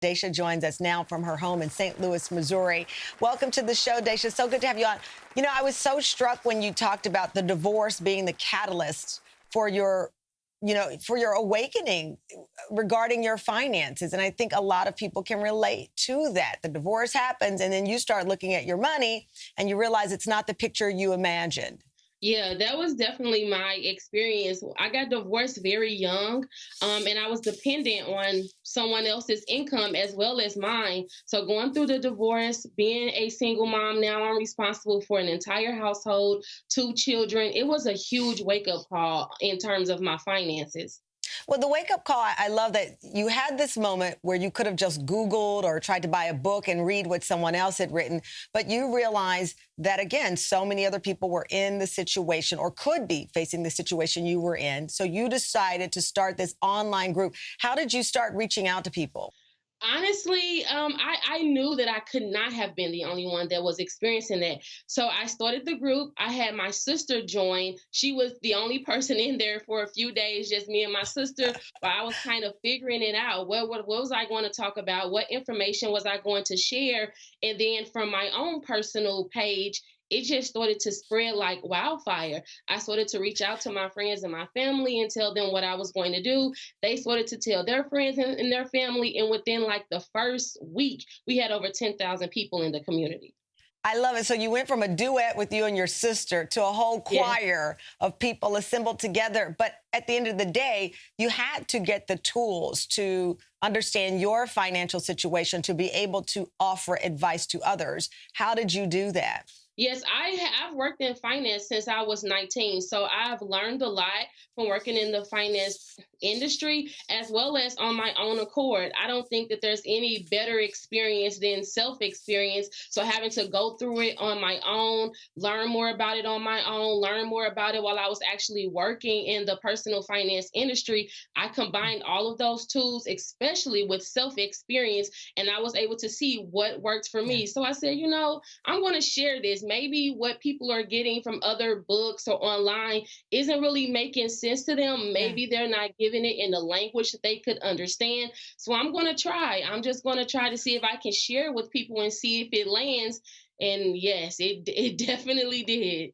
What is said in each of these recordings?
Dasha joins us now from her home in St. Louis, Missouri. Welcome to the show, Dasha. So good to have you on. You know, I was so struck when you talked about the divorce being the catalyst for your, for your awakening regarding your finances. And I think a lot of people can relate to that. The divorce happens, and then you start looking at your money, and you realize it's not the picture you imagined. Yeah, that was definitely my experience. I got divorced very young, and I was dependent on someone else's income as well as mine. So going through the divorce, being a single mom, now I'm responsible for an entire household, two children. It was a huge wake-up call in terms of my finances. Well, the wake-up call, I love that you had this moment where you could have just Googled or tried to buy a book and read what someone else had written, but you realized that, again, so many other people were in the situation or could be facing the situation you were in. So you decided to start this online group. How did you start reaching out to people? Honestly, I knew that I could not have been the only one that was experiencing that. So I started the group. I had my sister join. She was the only person in there for a few days, just me and my sister, while I was kind of figuring it out. What was I going to talk about? What information was I going to share? And then from my own personal page, it just started to spread like wildfire. I started to reach out to my friends and my family and tell them what I was going to do. They started to tell their friends and their family. And within like the first week, we had over 10,000 people in the community. I love it. So you went from a duet with you and your sister to a whole Yeah. choir of people assembled together. But at the end of the day, you had to get the tools to understand your financial situation to be able to offer advice to others. How did you do that? Yes, I've worked in finance since I was 19. So I've learned a lot from working in the finance industry as well as on my own accord. I don't think that there's any better experience than self-experience. So having to go through it on my own, learn more about it on my own, learn more about it while I was actually working in the personal finance industry, I combined all of those tools, especially with self-experience, and I was able to see what worked for Yeah. me. So I said, I'm going to share this. Maybe what people are getting from other books or online isn't really making sense to them. Yeah. Maybe they're not giving it in the language that they could understand. So I'm going to try. I'm just going to try to see if I can share with people and see if it lands. And yes, it definitely did.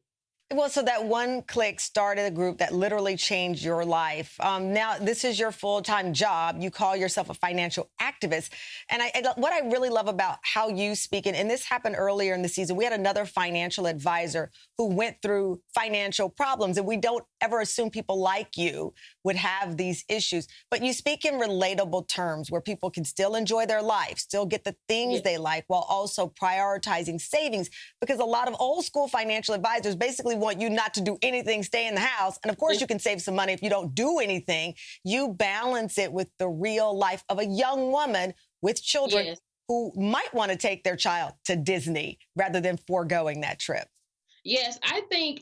Well, so that one click started a group that literally changed your life. Now, this is your full-time job. You call yourself a financial activist. And what I really love about how you speak, and this happened earlier in the season, we had another financial advisor who went through financial problems. And we don't ever assume people like you would have these issues. But you speak in relatable terms where people can still enjoy their life, still get the things they like, while also prioritizing savings. Because a lot of old school financial advisors basically want you not to do anything, stay in the house. And of course, you can save some money if you don't do anything. You balance it with the real life of a young woman with children who might want to take their child to Disney rather than foregoing that trip. Yes, I think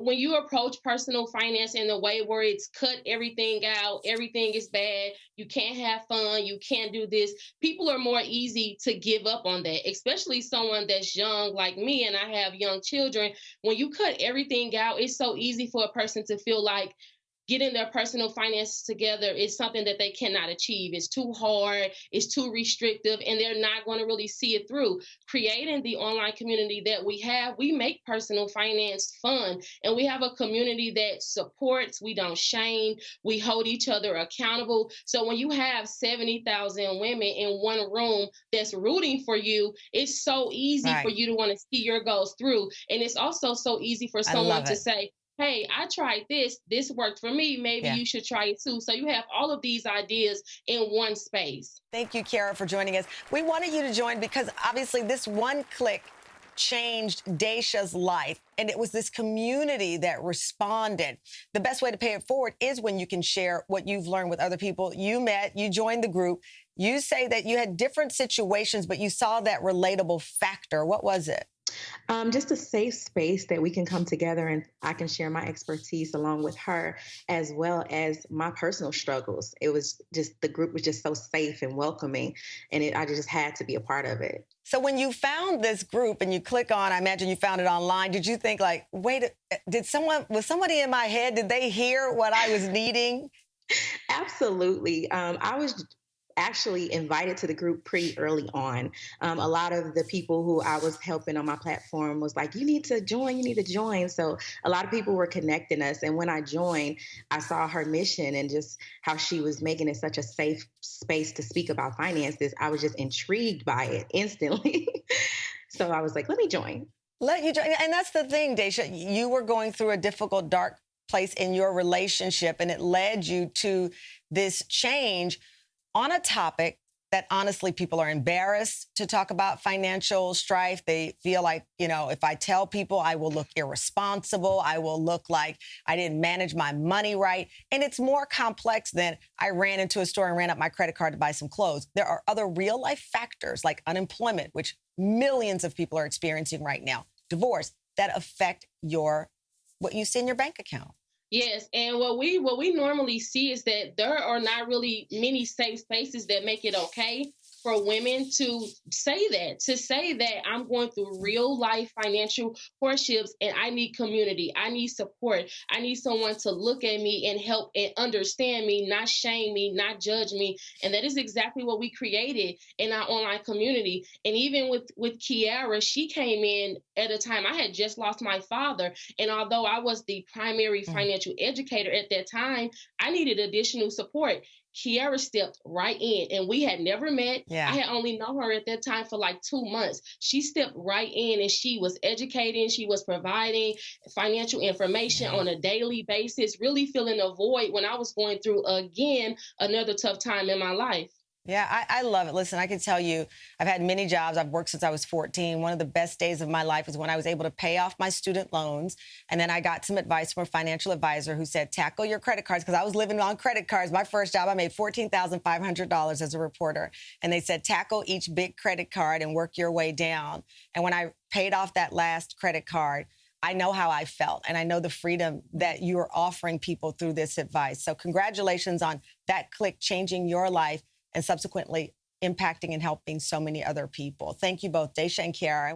when you approach personal finance in a way where it's cut everything out, everything is bad, you can't have fun, you can't do this, people are more easy to give up on that, especially someone that's young like me and I have young children. When you cut everything out, it's so easy for a person to feel like getting their personal finances together is something that they cannot achieve. It's too hard, it's too restrictive, and they're not going to really see it through. Creating the online community that we have, we make personal finance fun, and we have a community that supports, we don't shame, we hold each other accountable. So when you have 70,000 women in one room that's rooting for you, it's so easy for Right. you to want to see your goals through. And it's also so easy for I someone love to it. say, hey, I tried this worked for me. Maybe Yeah. you should try it too. So you have all of these ideas in one space. Thank you, Kiara, for joining us. We wanted you to join because obviously this one click changed Daisha's life. And it was this community that responded. The best way to pay it forward is when you can share what you've learned with other people. You met, you joined the group. You say that you had different situations, but you saw that relatable factor. What was it? Just a safe space that we can come together and I can share my expertise along with her, as well as my personal struggles. It was just, the group was just so safe and welcoming, and I just had to be a part of it. So when you found this group and you click on, I imagine you found it online, did you think like, wait, was somebody in my head? Did they hear what I was needing? Absolutely. I was actually invited to the group pretty early on. A lot of the people who I was helping on my platform was like, you need to join, you need to join. So a lot of people were connecting us. And when I joined, I saw her mission and just how she was making it such a safe space to speak about finances. I was just intrigued by it instantly. So I was like, let me join. Let you join. And that's the thing, Dasha. You were going through a difficult, dark place in your relationship, and it led you to this change on a topic that honestly people are embarrassed to talk about financial strife. They feel like, if I tell people, I will look irresponsible. I will look like I didn't manage my money right. And it's more complex than I ran into a store and ran up my credit card to buy some clothes. There are other real life factors like unemployment, which millions of people are experiencing right now, divorce, that affect what you see in your bank account. Yes, and what we normally see is that there are not really many safe spaces that make it okay for women to say that I'm going through real life financial hardships and I need community, I need support, I need someone to look at me and help and understand me, not shame me, not judge me. And that is exactly what we created in our online community. And even with Kiara, she came in at a time I had just lost my father. And although I was the primary financial educator at that time, I needed additional support. Kiara stepped right in, and we had never met. Yeah. I had only known her at that time for like 2 months. She stepped right in and she was educating, she was providing financial information on a daily basis, really filling a void when I was going through, again, another tough time in my life. Yeah, I love it. Listen, I can tell you, I've had many jobs. I've worked since I was 14. One of the best days of my life was when I was able to pay off my student loans. And then I got some advice from a financial advisor who said, tackle your credit cards, because I was living on credit cards. My first job, I made $14,500 as a reporter. And they said, tackle each big credit card and work your way down. And when I paid off that last credit card, I know how I felt, and I know the freedom that you are offering people through this advice. So congratulations on that click changing your life and subsequently impacting and helping so many other people. Thank you both, Dasha and Kiara.